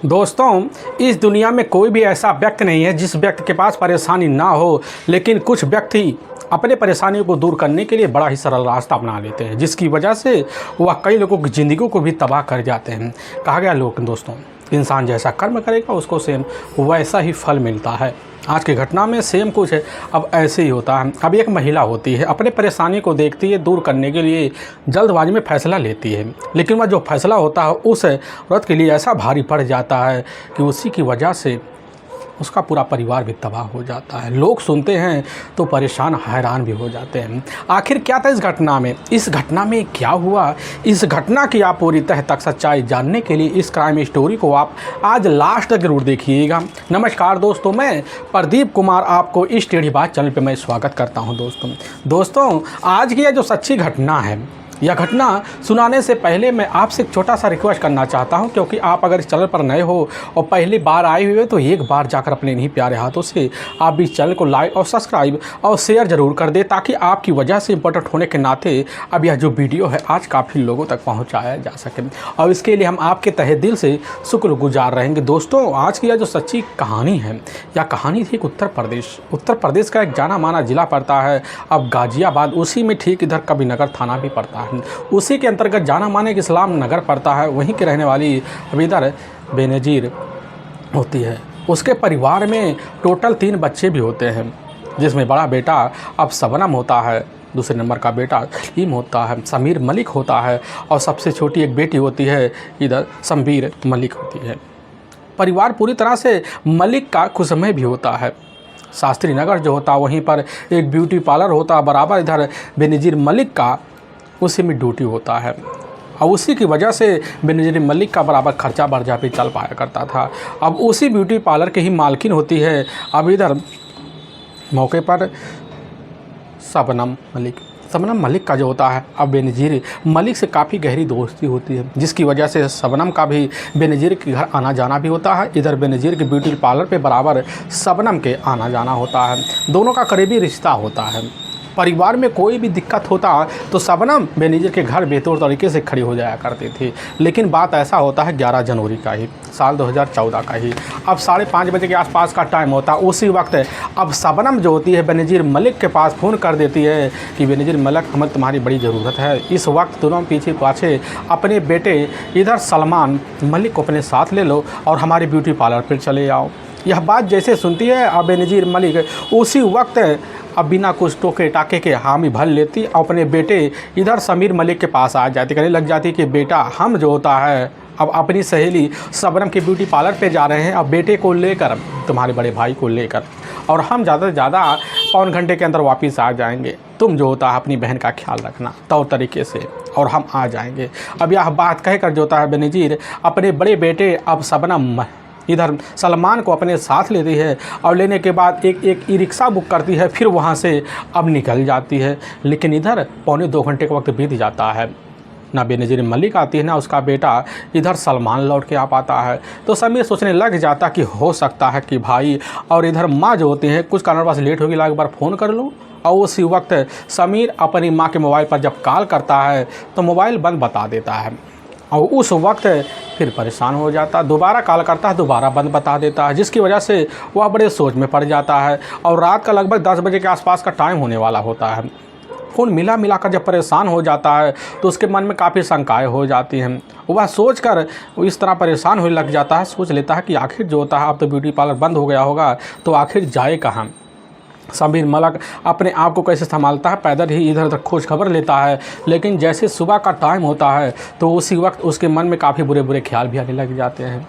दोस्तों, इस दुनिया में कोई भी ऐसा व्यक्ति नहीं है जिस व्यक्ति के पास परेशानी ना हो, लेकिन कुछ व्यक्ति अपने परेशानियों को दूर करने के लिए बड़ा ही सरल रास्ता अपना लेते हैं, जिसकी वजह से वह कई लोगों की ज़िंदगी को भी तबाह कर जाते हैं। कहा गया लोग दोस्तों, इंसान जैसा कर्म करेगा उसको सेम वैसा ही फल मिलता है। आज की घटना में सेम कुछ है, अब ऐसे ही होता है। अब एक महिला होती है, अपने परेशानी को देखती है, दूर करने के लिए जल्दबाजी में फ़ैसला लेती है, लेकिन वह जो फ़ैसला होता है उस औरत के लिए ऐसा भारी पड़ जाता है कि उसी की वजह से उसका पूरा परिवार भी तबाह हो जाता है। लोग सुनते हैं तो परेशान हैरान भी हो जाते हैं। आखिर क्या था इस घटना में क्या हुआ? इस घटना की आप पूरी तह तक सच्चाई जानने के लिए इस क्राइम स्टोरी को आप आज लास्ट तक जरूर देखिएगा। नमस्कार दोस्तों, मैं प्रदीप कुमार आपको इस टेढ़ी बात चैनल पे मैं स्वागत करता हूँ। दोस्तों आज की यह जो सच्ची घटना है, यह घटना सुनाने से पहले मैं आपसे एक छोटा सा रिक्वेस्ट करना चाहता हूं, क्योंकि आप अगर इस चैनल पर नए हो और पहली बार आए हुए तो एक बार जाकर अपने इन्हीं प्यारे हाथों से आप इस चैनल को लाइक और सब्सक्राइब और शेयर ज़रूर कर दें, ताकि आपकी वजह से इम्पोर्टेंट होने के नाते अब यह जो वीडियो है आज काफ़ी लोगों तक पहुँचाया जा सके, और इसके लिए हम आपके तहे दिल से शुक्रगुजार रहेंगे। दोस्तों आज की यह जो सच्ची कहानी है, यह कहानी थी उत्तर प्रदेश का एक जाना माना ज़िला पड़ता है अब गाज़ियाबाद, उसी में ठीक इधर कबीरनगर थाना भी पड़ता है, उसी के अंतर्गत जाना माने इस्लाम नगर पड़ता है। वहीं के रहने वाली अबीदर बेनज़ीर होती है। उसके परिवार में टोटल 3 बच्चे भी होते हैं, जिसमें बड़ा बेटा अब शबनम होता है, दूसरे नंबर का बेटा सलीम होता है, समीर मलिक होता है, और सबसे छोटी एक बेटी होती है इधर शम्बीर मलिक होती है। परिवार पूरी तरह से मलिक का खुशमय भी होता है। शास्त्री नगर जो होता है वहीं पर एक ब्यूटी पार्लर होता है, बराबर इधर बेनज़ीर मलिक का उसी में ड्यूटी होता है, और उसी की वजह से बेनज़ीर मलिक का बराबर खर्चा बर्चा भी चल पाया करता था। अब उसी ब्यूटी पार्लर की ही मालकिन होती है अब इधर मौके पर शबनम मलिक का जो होता है अब बेनज़ीर मलिक से काफ़ी गहरी दोस्ती होती है, जिसकी वजह से शबनम का भी बेनज़ीर के घर आना जाना भी होता है। इधर बेनज़ीर के ब्यूटी पार्लर पे बराबर शबनम के आना जाना होता है। दोनों का करीबी रिश्ता होता है। परिवार में कोई भी दिक्कत होता तो शबनम बेनज़ीर के घर बेतौर तरीके से खड़ी हो जाया करती थी। लेकिन बात ऐसा होता है 11 जनवरी का ही, साल 2014 का ही, अब 5:30 बजे के आसपास का टाइम होता है। उसी वक्त अब शबनम जो होती है बेनज़ीर मलिक के पास फ़ोन कर देती है कि बेनज़ीर मलिक, हमें तुम्हारी बड़ी ज़रूरत है। इस वक्त दोनों पीछे पाछे अपने बेटे इधर सलमान मलिक को अपने साथ ले लो और हमारे ब्यूटी पार्लर पर चले आओ। यह बात जैसे सुनती है अब बेनज़ीर मलिक उसी वक्त अब बिना कुछ टोके टाके के हामी भर लेती और अपने बेटे इधर समीर मलिक के पास आ जाती, कहने लग जाती कि बेटा हम जो होता है अब अपनी सहेली शबनम के ब्यूटी पार्लर पे जा रहे हैं, अब बेटे को लेकर, तुम्हारे बड़े भाई को लेकर, और हम ज़्यादा से ज़्यादा पौन घंटे के अंदर वापस आ जाएंगे। तुम जो होता है अपनी बहन का ख्याल रखना तौर तरीके से, और हम आ जाएंगे। अब यह बात कहकर जो होता है बेनज़ीर अपने बड़े बेटे अब शबनम इधर सलमान को अपने साथ लेती है, और लेने के बाद एक ई रिक्शा बुक करती है, फिर वहाँ से अब निकल जाती है। लेकिन इधर 2.25 घंटे का वक्त बीत जाता है, ना बेनज़ीर मलिक आती है ना उसका बेटा इधर सलमान लौट के आ पाता है। तो समीर सोचने लग जाता कि हो सकता है कि भाई और इधर माँ जो होती हैं कुछ कारणवश लेट होगी, एक बार फ़ोन कर लूँ। और उसी वक्त समीर अपनी माँ के मोबाइल पर जब कॉल करता है तो मोबाइल बंद बता देता है, और उस वक्त फिर परेशान हो जाता, दोबारा कॉल करता है, दोबारा बंद बता देता है, जिसकी वजह से वह बड़े सोच में पड़ जाता है। और रात का लगभग 10 बजे के आसपास का टाइम होने वाला होता है। फ़ोन मिला कर जब परेशान हो जाता है तो उसके मन में काफ़ी शंकाएँ हो जाती हैं। वह सोच कर इस तरह परेशान होने लग जाता है, सोच लेता है कि आखिर जो होता है अब तो ब्यूटी पार्लर बंद हो गया होगा, तो आखिर जाए कहाँ। समीर मलिक अपने आप को कैसे संभालता है, पैदल ही इधर उधर खोज खबर लेता है। लेकिन जैसे सुबह का टाइम होता है तो उसी वक्त उसके मन में काफ़ी बुरे ख्याल भी आने लग जाते हैं,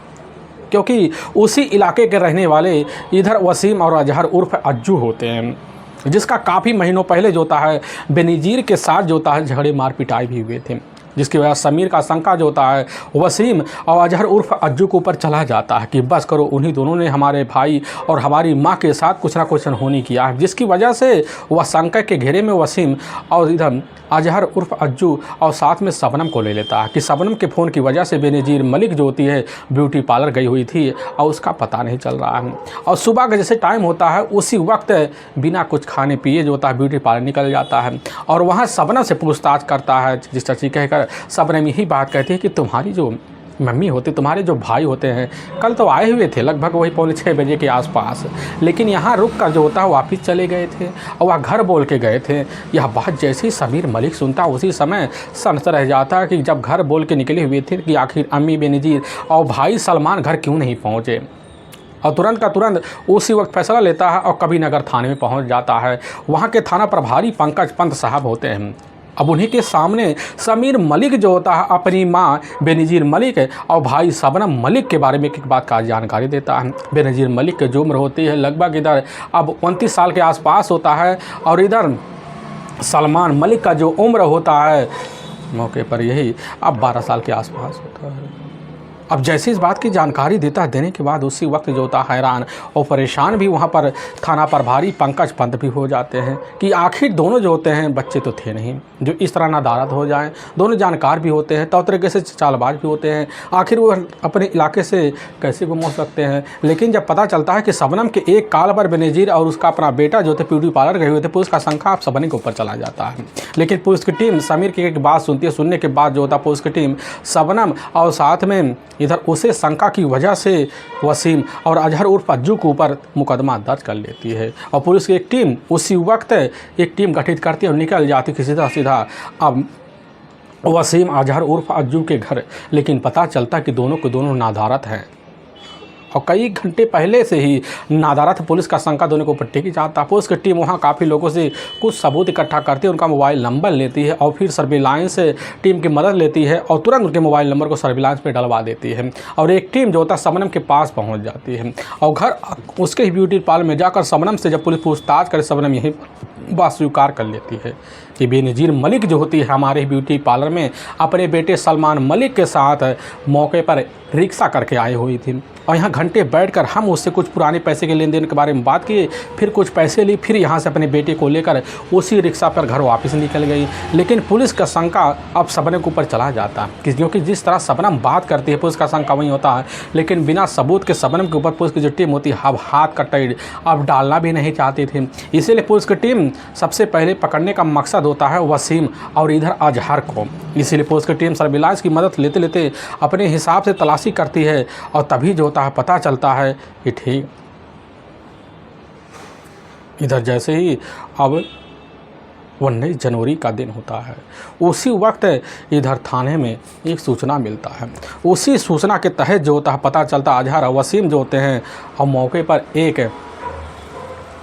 क्योंकि उसी इलाके के रहने वाले इधर वसीम और अजहर उर्फ अज्जू होते हैं, जिसका काफ़ी महीनों पहले जो होता है बेनज़ीर के साथ जो होता है झगड़े मार पिटाई भी हुए थे, जिसकी वजह समीर का शंका जो होता है वसीम और अजहर उर्फ अज्जू के ऊपर चला जाता है कि बस करो, उन्हीं दोनों ने हमारे भाई और हमारी माँ के साथ कुछ ना कुछ अनहोनी किया है। जिसकी वजह से वह शंका के घेरे में वसीम और इधर अजहर उर्फ अज्जू और साथ में शबनम को ले लेता है कि शबनम के फ़ोन की वजह से बेनज़ीर मलिक जो होती है ब्यूटी पार्लर गई हुई थी और उसका पता नहीं चल रहा है। और सुबह का जैसे टाइम होता है उसी वक्त बिना कुछ खाने पिए जो होता है ब्यूटी पार्लर निकल जाता है, और वहाँ शबनम से पूछताछ करता है, जिस चीज़ कहकर शबनम यही बात कहती है कि तुम्हारी जो मम्मी होती, तुम्हारे जो भाई होते हैं, कल तो आए हुए थे लगभग वही 5:45 बजे के आसपास, लेकिन यहाँ रुक कर जो होता है वापस चले गए थे और वह घर बोल के गए थे। यह बात जैसे ही समीर मलिक सुनता उसी समय सनस रह जाता कि जब घर बोल के निकले हुए थे कि आखिर अम्मी बेनज़ीर और भाई सलमान घर क्यों नहीं पहुँचे, और तुरंत का तुरंत उसी वक्त फैसला लेता है और कभी नगर थाने में पहुंच जाता है। वहां के थाना प्रभारी पंकज पंत साहब होते हैं। अब उन्हीं के सामने समीर मलिक जो होता है अपनी मां बेनज़ीर मलिक और भाई शबनम मलिक के बारे में एक बात का जानकारी देता है। बेनज़ीर मलिक की जो उम्र होती है लगभग इधर अब 29 साल के आसपास होता है, और इधर सलमान मलिक का जो उम्र होता है मौके पर यही अब 12 साल के आसपास होता है। अब जैसे इस बात की जानकारी देने के बाद उसी वक्त जो होता हैरान और परेशान भी वहाँ पर थाना प्रभारी पंकज पंत भी हो जाते हैं कि आखिर दोनों जो होते हैं बच्चे तो थे नहीं जो इस तरह नादारत हो जाएं। दोनों जानकार भी होते हैं, तौ तरीके से चालबाज भी होते हैं, आखिर वो अपने इलाके से कैसे गुम हो सकते हैं। लेकिन जब पता चलता है कि शबनम के एक कॉल पर बेनज़ीर और उसका अपना बेटा जो थे ब्यूटी पार्लर गए हुए थे, पुलिस का शंका आप शबनम के ऊपर चला जाता है। लेकिन पुलिस की टीम समीर की एक बात सुनती है, सुनने के बाद जो होता पुलिस की टीम शबनम और साथ में इधर उसे शंका की वजह से वसीम और अजहर उर्फ अज्जू के ऊपर मुकदमा दर्ज कर लेती है। और पुलिस की एक टीम उसी वक्त एक टीम गठित करती है और निकल जाती है सीधा अब वसीम अजहर उर्फ अज्जू के घर। लेकिन पता चलता कि दोनों के दोनों नादारत हैं और कई घंटे पहले से ही नादारत पुलिस का शंका दोनों को ऊपर टिक जाता। पुलिस की टीम वहाँ काफ़ी लोगों से कुछ सबूत इकट्ठा करती है, उनका मोबाइल नंबर लेती है और फिर सर्विलांस टीम की मदद लेती है और तुरंत उनके मोबाइल नंबर को सर्विलांस पे डलवा देती है। और एक टीम जो होता है शबनम के पास पहुँच जाती है और घर उसके ही ब्यूटी पार्लर में जाकर शबनम से जब पुलिस पूछताछ करे, शबनम यही बात स्वीकार कर लेती है कि बेनज़ीर मलिक जो होती है हमारे ब्यूटी पार्लर में अपने बेटे सलमान मलिक के साथ मौके पर रिक्शा करके आई हुई थी और यहाँ घंटे बैठकर हम उससे कुछ पुराने पैसे के लेन देन के बारे में बात किए, फिर कुछ पैसे ली, फिर यहाँ से अपने बेटे को लेकर उसी रिक्शा पर घर वापस निकल गई। लेकिन पुलिस का शंका अब शबनम के ऊपर चला जाता है क्योंकि जिस तरह शबनम बात करती है पुलिस का शंका वही होता है। लेकिन बिना सबूत के शबनम के ऊपर पुलिस की जो टीम होती है अब हाथ का टाइट अब डालना भी नहीं चाहती थी। इसीलिए पुलिस की टीम सबसे पहले पकड़ने का मकसद होता है वसीम और इधर अजहर को। इसीलिए पुलिस की टीम सर्विलांस की मदद लेते लेते अपने हिसाब से तलाशी करती है और तभी जो होता है पता चलता है कि ठीक इधर जैसे ही अब 19 जनवरी का दिन होता है, उसी वक्त इधर थाने में एक सूचना मिलता है। उसी सूचना के तहत जो होता है पता चलता अजहर और वसीम जो होते हैं और मौके पर एक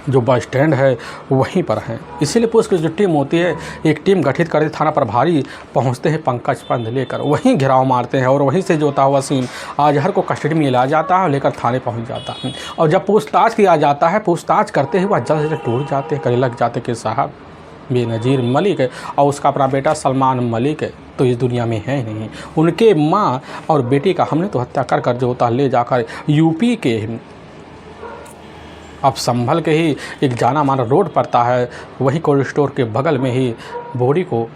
जो बस स्टैंड है वहीं पर हैं। इसीलिए पुलिस की जो टीम होती है एक टीम गठित करके थाना प्रभारी पहुंचते हैं पंकज पंत लेकर, वहीं घेराव मारते हैं और वहीं से जो होता है वसीम अजहर को कस्टडी में लिया जाता है और लेकर थाने पहुंच जाता है। और जब पूछताछ किया जाता है, पूछताछ करते हुए वह जल्द से टूट जाते हैं, लग जाते कि साहब बेनज़ीर मलिक और उसका अपना बेटा सलमान मलिक तो इस दुनिया में है नहीं, उनके माँ और बेटे का हमने तो हत्या कर कर जो होता है ले जाकर यूपी के अब संभल के ही एक जाना माना रोड पड़ता है, वही कोल्ड स्टोर के बगल में ही बॉडी को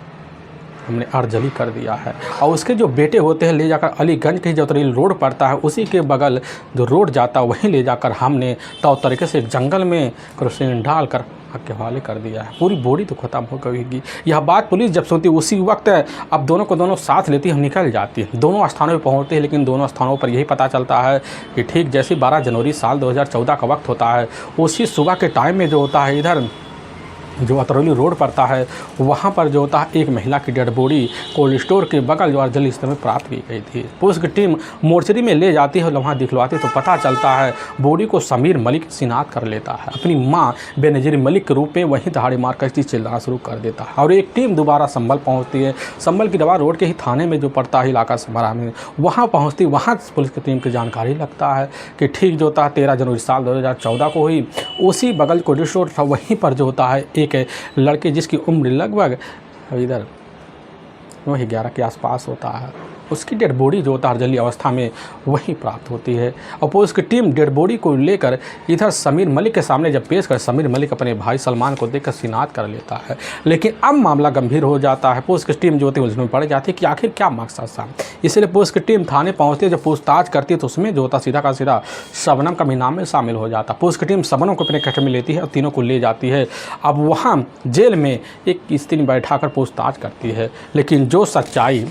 हमने अर्जली कर दिया है। और उसके जो बेटे होते हैं ले जाकर अलीगंज के जो तरील रोड पड़ता है उसी के बगल जो रोड जाता है वहीं ले जाकर हमने तो तरीके से जंगल में क्रोसिन डालकर के हवाले कर दिया है। पूरी बॉडी तो ख़त्म हो गई। यह बात पुलिस जब सुनती उसी वक्त अब दोनों को दोनों साथ लेती हम निकल जाती है। दोनों स्थानों पर पहुंचते हैं, लेकिन दोनों स्थानों पर यही पता चलता है कि ठीक जैसे 12 जनवरी साल 2014 का वक्त होता है, उसी सुबह के टाइम में जो होता है इधर जो अतरौली रोड पड़ता है वहाँ पर जो होता है एक महिला की डेड बॉडी कोल्ड स्टोर के बगल जो अर्जली स्तर में प्राप्त की गई थी। पुलिस की टीम मोर्चरी में ले जाती है और वहाँ दिखलवाती तो पता चलता है बॉडी को समीर मलिक शिनाख्त कर लेता है। अपनी माँ बेनज़ीर मलिक के रूप में वहीं दहाड़ी मार कर चीज़ चिल्लाना शुरू कर देता है और एक टीम दोबारा संभल पहुँचती है। संभल की दवा रोड के ही थाने में जो पड़ता है इलाका समरा में, वहाँ पहुँचती, वहाँ पुलिस की टीम की जानकारी लगता है कि ठीक जो होता है 13 जनवरी साल 2014 को हुई उसी बगल कोल्ड स्टोर था, वहीं पर जो होता है एक लड़के जिसकी उम्र लगभग इधर वही 11 के आसपास होता है, उसकी डेड बॉडी जो होता है अर्जली अवस्था में वहीं प्राप्त होती है। और पुलिस की टीम डेड बॉडी को लेकर इधर समीर मलिक के सामने जब पेश कर समीर मलिक अपने भाई सलमान को देखकर शिनाख्त कर लेता है। लेकिन अब मामला गंभीर हो जाता है। पुलिस की टीम जो होती है उलझन में पड़ जाती है कि आखिर क्या मकसद था। इसलिए पुलिस की टीम थाने पहुँचती है, जब पूछताछ करती है तो उसमें जो होता सीधा का सीधा शबनम का भी नाम में शामिल हो जाता। पुलिस की टीम शबनम को अपने कस्टडी में लेती है और तीनों को ले जाती है। अब वहाँ जेल में एक स्त्री बैठा कर पूछताछ करती है, लेकिन जो सच्चाई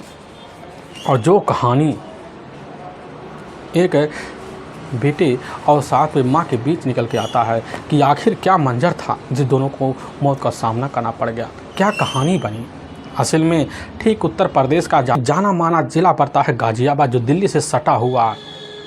और जो कहानी एक बेटे और साथ में माँ के बीच निकल के आता है कि आखिर क्या मंजर था जिस दोनों को मौत का सामना करना पड़ गया, क्या कहानी बनी। असल में ठीक उत्तर प्रदेश का जाना माना ज़िला पड़ता है गाज़ियाबाद, जो दिल्ली से सटा हुआ,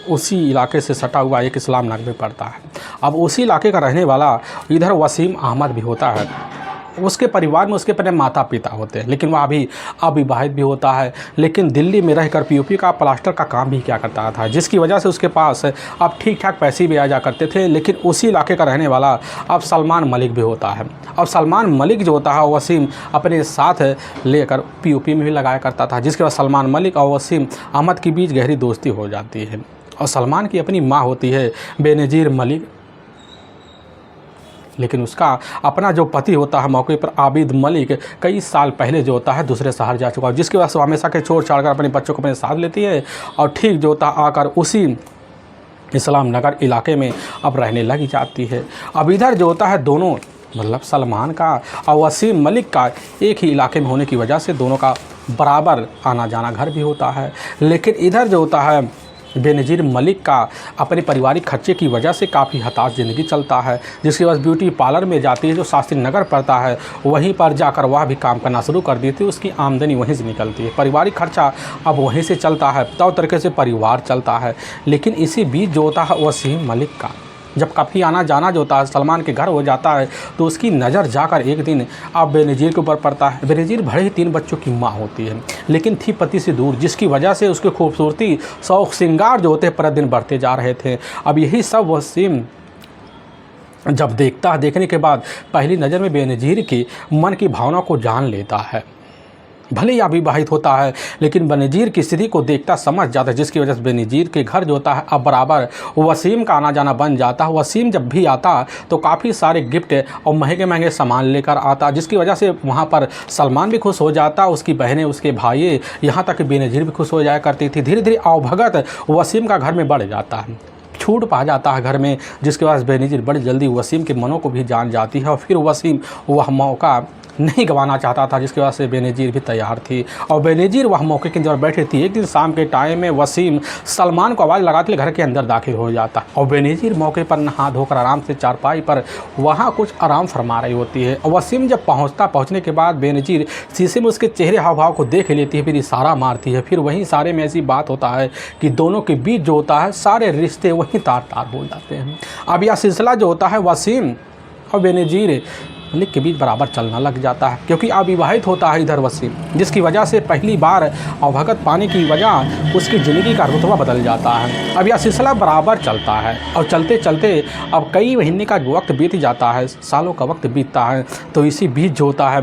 उसी इलाके से सटा हुआ एक इस्लाम नगर में पड़ता है। अब उसी इलाके का रहने वाला इधर वसीम अहमद भी होता है। उसके परिवार में उसके अपने माता पिता होते हैं, लेकिन वह अभी अविवाहित भी होता है, लेकिन दिल्ली में रहकर पीओपी का प्लास्टर का काम भी किया करता था, जिसकी वजह से उसके पास अब ठीक ठाक पैसे भी आ जा करते थे। लेकिन उसी इलाके का रहने वाला अब सलमान मलिक भी होता है। अब सलमान मलिक जो होता है वसीम अपने साथ लेकर पीओपी में भी लगाया करता था, जिसके बाद सलमान मलिक और वसीम अहमद के बीच गहरी दोस्ती हो जाती है। और सलमान की अपनी माँ होती है बेनज़ीर मलिक, लेकिन उसका अपना जो पति होता है मौके पर आबिद मलिक कई साल पहले जो होता है दूसरे शहर जा चुका है, जिसकी वजह से हमेशा के छोड़ छाड़ कर अपने बच्चों को अपने साथ लेती है और ठीक जो होता आकर उसी इस्लाम नगर इलाके में अब रहने लग जाती है। अब इधर जो होता है दोनों मतलब सलमान का और वसीम मलिक का एक ही इलाके में होने की वजह से दोनों का बराबर आना जाना घर भी होता है। लेकिन इधर जो होता है बेनज़ीर मलिक का अपने पारिवारिक खर्चे की वजह से काफ़ी हताश ज़िंदगी चलता है, जिसके बाद ब्यूटी पार्लर में जाती है जो शास्त्री नगर पड़ता है, वहीं पर जाकर वह भी काम करना शुरू कर देती है। उसकी आमदनी वहीं से निकलती है, पारिवारिक खर्चा अब वहीं से चलता है, तौ तरीके से परिवार चलता है। लेकिन इसी बीच जो होता है वसीम मलिक का जब काफ़ी आना जाना जो होता है सलमान के घर हो जाता है, तो उसकी नज़र जाकर एक दिन अब बेनज़ीर के ऊपर पड़ता है। बेनज़ीर भले ही 3 बच्चों की माँ होती है, लेकिन थी पति से दूर, जिसकी वजह से उसकी खूबसूरती शौक श्रृंगार जो होते प्रतिदिन बढ़ते जा रहे थे। अब यही सब वसीम जब देखता है, देखने के बाद पहली नज़र में बेनज़ीर की मन की भावना को जान लेता है। भले ही अविवाहित होता है, लेकिन बेनज़ीर की स्थिति को देखता समझ जाता है, जिसकी वजह से बेनज़ीर के घर जो होता है अब बराबर वसीम का आना जाना बन जाता है। वसीम जब भी आता तो काफ़ी सारे गिफ्ट और महंगे महंगे सामान लेकर आता, जिसकी वजह से वहाँ पर सलमान भी खुश हो जाता, उसकी बहनें, उसके भाई, यहाँ तक बेनज़ीर भी खुश हो जाया करती थी। धीरे धीरे अवभगत वसीम का घर में बढ़ जाता है, छूट पा जाता है घर में, जिसके बाद बेनज़ीर बड़ी जल्दी वसीम के मनों को भी जान जाती है और फिर वसीम वह मौका नहीं गंवाना चाहता था, जिसकी वजह से बेनज़ीर भी तैयार थी और बेनज़ीर वह मौके के अंदर बैठी थी। एक दिन शाम के टाइम में वसीम सलमान को आवाज़ लगाते घर के अंदर दाखिल हो जाता और बेनज़ीर मौके पर नहा धोकर आराम से चारपाई पर वहाँ कुछ आराम फरमा रही होती है। और वसीम जब पहुँचने के बाद बेनज़ीर शीशे में उसके चेहरे हाव भाव को देख लेती है, फिर इशारा मारती है। फिर वहीं सारे में ऐसी बात होता है कि दोनों के बीच जो होता है सारे रिश्ते वहीं तार तार हो जाते हैं। अब यह सिलसिला जो होता है वसीम और बेनज़ीर मलिक के बीच बराबर चलना लग जाता है, क्योंकि अविवाहित होता है इधर वसीम, जिसकी वजह से पहली बार अवभगत पाने की वजह उसकी ज़िंदगी का रुतबा बदल जाता है। अब यह सिलसिला बराबर चलता है और चलते चलते अब कई महीने का वक्त बीत जाता है, सालों का वक्त बीतता है। तो इसी बीच जो होता है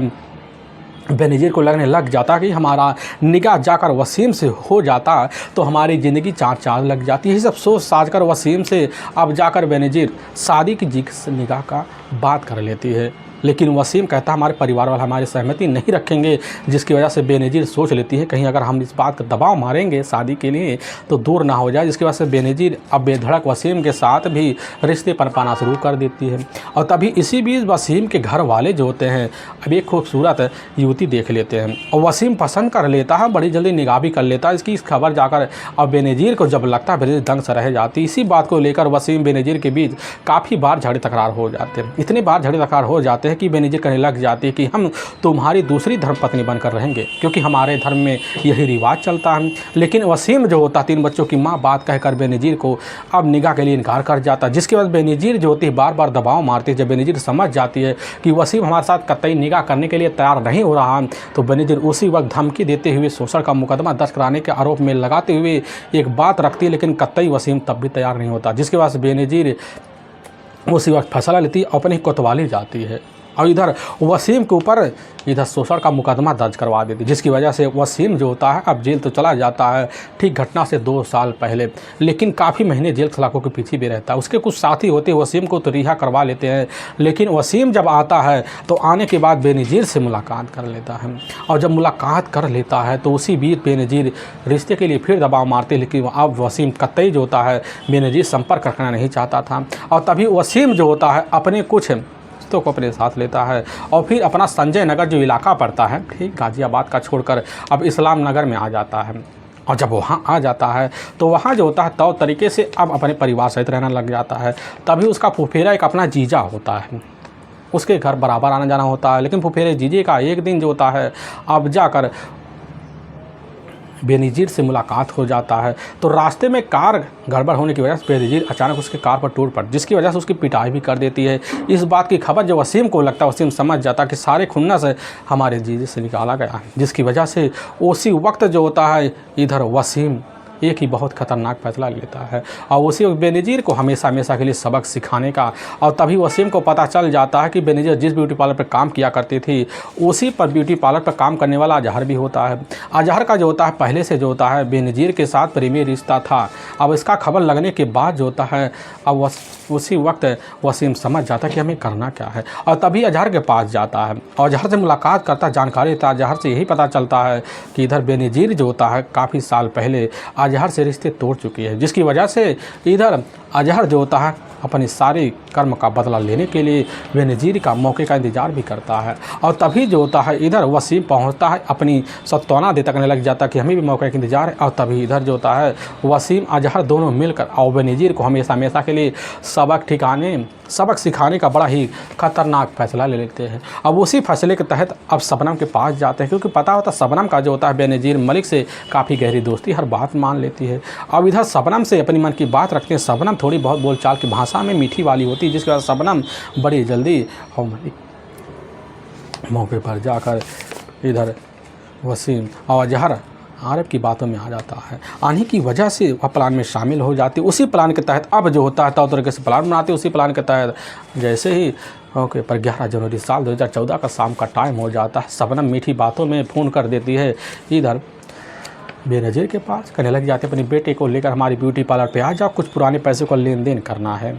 बेनज़ीर को लगने लग जाता कि हमारा निगाह जाकर वसीम से हो जाता तो हमारी ज़िंदगी चार चाँद लग जाती है। ये सब सोच साझ कर वसीम से अब जाकर बेनज़ीर शादी की निगाह का बात कर लेती है, लेकिन वसीम कहता हमारे परिवार वाले हमारी सहमति नहीं रखेंगे, जिसकी वजह से बेनज़ीर सोच लेती है कहीं अगर हम इस बात का दबाव मारेंगे शादी के लिए तो दूर ना हो जाए, जिसकी वजह से बेनज़ीर अब बेधड़क वसीम के साथ भी रिश्ते पनपाना शुरू कर देती है। और तभी इसी बीच वसीम के घर वाले जो होते हैं अब एक खूबसूरत युवती देख लेते हैं और वसीम पसंद कर लेता है, बड़ी जल्दी निगाह भी कर लेता है। इसकी खबर जाकर अब बेनज़ीर को जब लगता है बेनज़ीर दंग से रह जाती। इसी बात को लेकर वसीम बेनज़ीर के बीच काफ़ी बार झगड़े तकरार हो जाते हैं, इतने बार झगड़े तकरार हो जाते हैं कि बेनज़ीर कहने लग जाती है कि हम तुम्हारी दूसरी धर्मपत्नी बनकर रहेंगे, क्योंकि हमारे धर्म में यही रिवाज चलता है। लेकिन वसीम जो होता 3 बच्चों की माँ बात कहकर बेनज़ीर को अब निगाह के लिए इनकार कर जाता, जिसके बाद बेनज़ीर जो होती है बार बार दबाव मारती है। जब बेनज़ीर समझ जाती है कि वसीम हमारे साथ कतई निगाह करने के लिए तैयार नहीं हो रहा, तो बेनज़ीर उसी वक्त धमकी देते हुए शोषण का मुकदमा दर्ज कराने के आरोप में लगाते हुए एक बात रखती है, लेकिन कतई वसीम तब भी तैयार नहीं होता, जिसके बाद बेनज़ीर उसी वक्त फैसला लेती अपनी कोतवाली जाती है और इधर वसीम के ऊपर इधर शोषण का मुकदमा दर्ज करवा देती, जिसकी वजह से वसीम जो होता है अब जेल तो चला जाता है ठीक घटना से 2 साल पहले, लेकिन काफ़ी महीने जेल सलाखों के पीछे भी रहता है। उसके कुछ साथी होते वसीम को तो रिहा करवा लेते हैं, लेकिन वसीम जब आता है तो आने के बाद बेनज़ीर से मुलाकात कर लेता है और जब मुलाकात कर लेता है तो उसी बीच बेनज़ीर रिश्ते के लिए फिर दबाव मारते, लेकिन अब वसीम कतई जो होता है बेनज़ीर संपर्क रखना नहीं चाहता था। और तभी वसीम जो होता है अपने कुछ दोस्तों को अपने साथ लेता है और फिर अपना संजय नगर जो इलाका पड़ता है ठीक गाज़ियाबाद का छोड़कर अब इस्लाम नगर में आ जाता है। और जब वहाँ आ जाता है तो वहाँ जो होता है तौर तरीके से अब अपने परिवार सहित रहना लग जाता है। तभी उसका फुफेरा एक अपना जीजा होता है, उसके घर बराबर आना जाना होता है। लेकिन फुफेरे जीजे का एक दिन जो होता है अब जाकर बेनज़ीर से मुलाकात हो जाता है। तो रास्ते में कार गड़बड़ होने की वजह से बेनज़ीर अचानक उसके कार पर टूट पड़, जिसकी वजह से उसकी पिटाई भी कर देती है। इस बात की खबर जब वसीम को लगता है, वसीम समझ जाता कि सारे खुन्नस हमारे जीजे से निकाला गया है, जिसकी वजह से उसी वक्त जो होता है इधर वसीम एक ही बहुत ख़तरनाक फैसला लेता है और उसी बेनज़ीर को हमेशा हमेशा के लिए सबक सिखाने का। और तभी वसीम को पता चल जाता है कि बेनज़ीर जिस ब्यूटी पार्लर पर काम किया करती थी उसी पर ब्यूटी पार्लर पर काम करने वाला अजहर भी होता है। अजहर का जो होता है पहले से जो होता है बेनज़ीर के साथ प्रेमी रिश्ता था। अब इसका खबर लगने के बाद जो होता है अब उसी वक्त वसीम समझ जाता है कि हमें करना क्या है और तभी अजहर के पास जाता है और अजहर से मुलाकात करता, जानकारी देता। अजहर से यही पता चलता है कि इधर बेनज़ीर जो होता है काफ़ी साल पहले अजहर से रिश्ते तोड़ चुकी है, जिसकी वजह से इधर अजहर जो होता है अपनी सारी कर्म का बदला लेने के लिए बेनज़ीर का मौके का इंतज़ार भी करता है। और तभी जो होता है इधर वसीम पहुंचता है, अपनी सत्ताना देता करने लग जाता कि हमें भी मौके का इंतज़ार है। और तभी इधर जो होता है वसीम अजहर दोनों मिलकर और बेनज़ीर को हमेशा हमेशा के लिए सबक सिखाने का बड़ा ही खतरनाक फैसला ले लेते हैं। अब उसी फैसले के तहत अब शबनम के पास जाते हैं, क्योंकि पता होता शबनम का जो होता है बेनज़ीर मलिक से काफ़ी गहरी दोस्ती, हर बात मान लेती है। अब इधर शबनम से अपनी मन की बात रखते हैं। शबनम थोड़ी बहुत बोलचाल की भाषा में मीठी वाली होती है, जिसके बाद शबनम बड़ी जल्दी और मलिक मौके पर जाकर इधर वसीम और अजहर आरब की बातों में आ जाता है। आने की वजह से वह प्लान में शामिल हो जाती है। उसी प्लान के तहत अब जो होता है तौर तरीके से प्लान बनाते हैं। उसी प्लान के तहत जैसे ही ओके पर 11 जनवरी साल 2014 का शाम का टाइम हो जाता है, शबनम मीठी बातों में फ़ोन कर देती है इधर बेनज़ीर के पास, कहने लग जाते अपने बेटे को लेकर हमारी ब्यूटी पार्लर पे आ जाओ, कुछ पुराने पैसे का लेन देन करना है।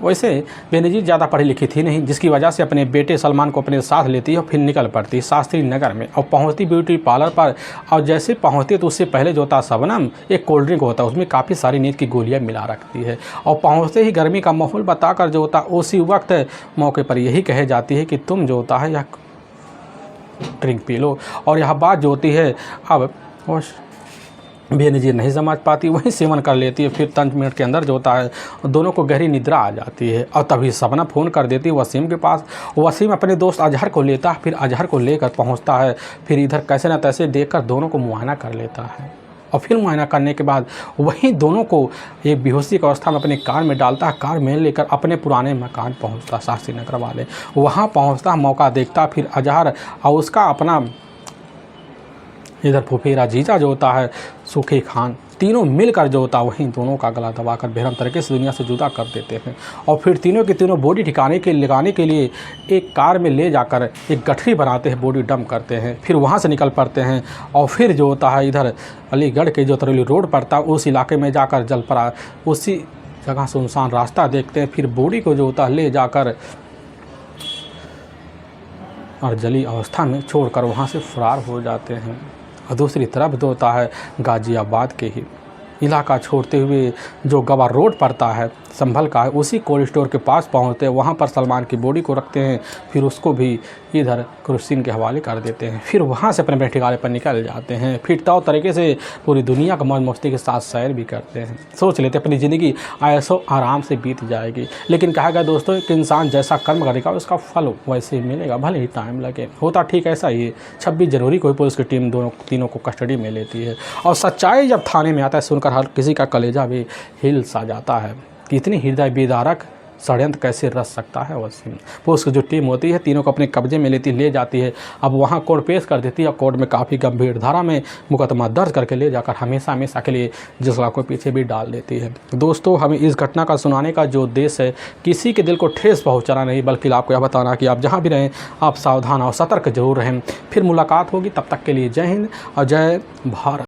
वैसे बेनज़ीर ज़्यादा पढ़ी लिखी थी नहीं, जिसकी वजह से अपने बेटे सलमान को अपने साथ लेती है और फिर निकल पड़ती है शास्त्री नगर में और पहुंचती ब्यूटी पार्लर पर। और जैसे पहुंचती तो उससे पहले जो होता शबनम एक कोल्ड ड्रिंक होता है उसमें काफ़ी सारी नींद की गोलियां मिला रखती है और पहुंचते ही गर्मी का माहौल बताकर जो होता उसी वक्त मौके पर यही कहे जाती है कि तुम जो होता है यह ड्रिंक पी लो। और यह बात जो होती है अब बेनज़ीर नहीं समझ पाती, वहीं सेवन कर लेती है। फिर 5 मिनट के अंदर जो होता है दोनों को गहरी निद्रा आ जाती है। और तभी शबनम फ़ोन कर देती है वसीम के पास। वसीम अपने दोस्त अजहर को लेता है, फिर अजहर को लेकर पहुंचता है। फिर इधर कैसे न तैसे देखकर दोनों को मुआयना कर लेता है और फिर मुआयना करने के बाद वहीं दोनों को एक बेहोशी की अवस्था में अपनी कार में डालता है। कार में लेकर अपने पुराने मकान पहुँचता शास्त्री नगर वाले, वहाँ पहुँचता मौका देखता फिर अजहर और उसका अपना इधर फुफेरा जीजा जो होता है सूखे खान, तीनों मिलकर जो होता है वहीं दोनों का गला दबाकर बेरहम तरीके से दुनिया से जुदा कर देते हैं। और फिर तीनों की तीनों बॉडी ठिकाने के लगाने के लिए एक कार में ले जाकर एक गठरी बनाते हैं, बॉडी डंप करते हैं, फिर वहाँ से निकल पड़ते हैं। और फिर जो होता है इधर अलीगढ़ के जो तरेली रोड पड़ता है उस इलाके में जाकर जल पड़ा, उसी जगह सुनसान रास्ता देखते हैं। फिर बॉडी को जो होता है ले जाकर और जली अवस्था में छोड़कर वहाँ से फरार हो जाते हैं। और दूसरी तरफ जो होता है गाज़ियाबाद के ही इलाका छोड़ते हुए जो गवा रोड पड़ता है संभल का है, उसी कोल्ड स्टोर के पास पहुंचते हैं। वहां पर सलमान की बॉडी को रखते हैं, फिर उसको भी इधर क्रूसिन के हवाले कर देते हैं। फिर वहां से अपने ठिकाने पर निकल जाते हैं। फिर तो तरीके से पूरी दुनिया का मौज मस्ती के साथ सैर भी करते हैं। सोच लेते अपनी ज़िंदगी ऐसो आराम से बीत जाएगी। लेकिन कहा गया दोस्तों कि इंसान जैसा कर्म करेगा उसका फल वैसे ही मिलेगा, भले ही टाइम लगे। होता ठीक ऐसा ही 26 जनवरी को पुलिस की टीम तीनों को कस्टडी में लेती है। और सच्चाई जब थाने में आता है सुनकर हर किसी का कलेजा भी हिल सा जाता है कि इतनी हृदय विदारक षड्यंत्र कैसे रच सकता है वसीम। पुलिस की जो टीम होती है तीनों को अपने कब्जे में ले जाती है। अब वहाँ कोर्ट पेश कर देती है और कोर्ट में काफ़ी गंभीर धारा में मुकदमा दर्ज करके ले जाकर हमेशा के लिए जिसला को पीछे भी डाल देती है। दोस्तों, हमें इस घटना का सुनाने का जो उद्देश्य है किसी के दिल को ठेस पहुँचाना नहीं, बल्कि आपको यह बताना कि आप जहाँ भी रहें आप सावधान और सतर्क जरूर रहें। फिर मुलाकात होगी, तब तक के लिए जय हिंद और जय भारत।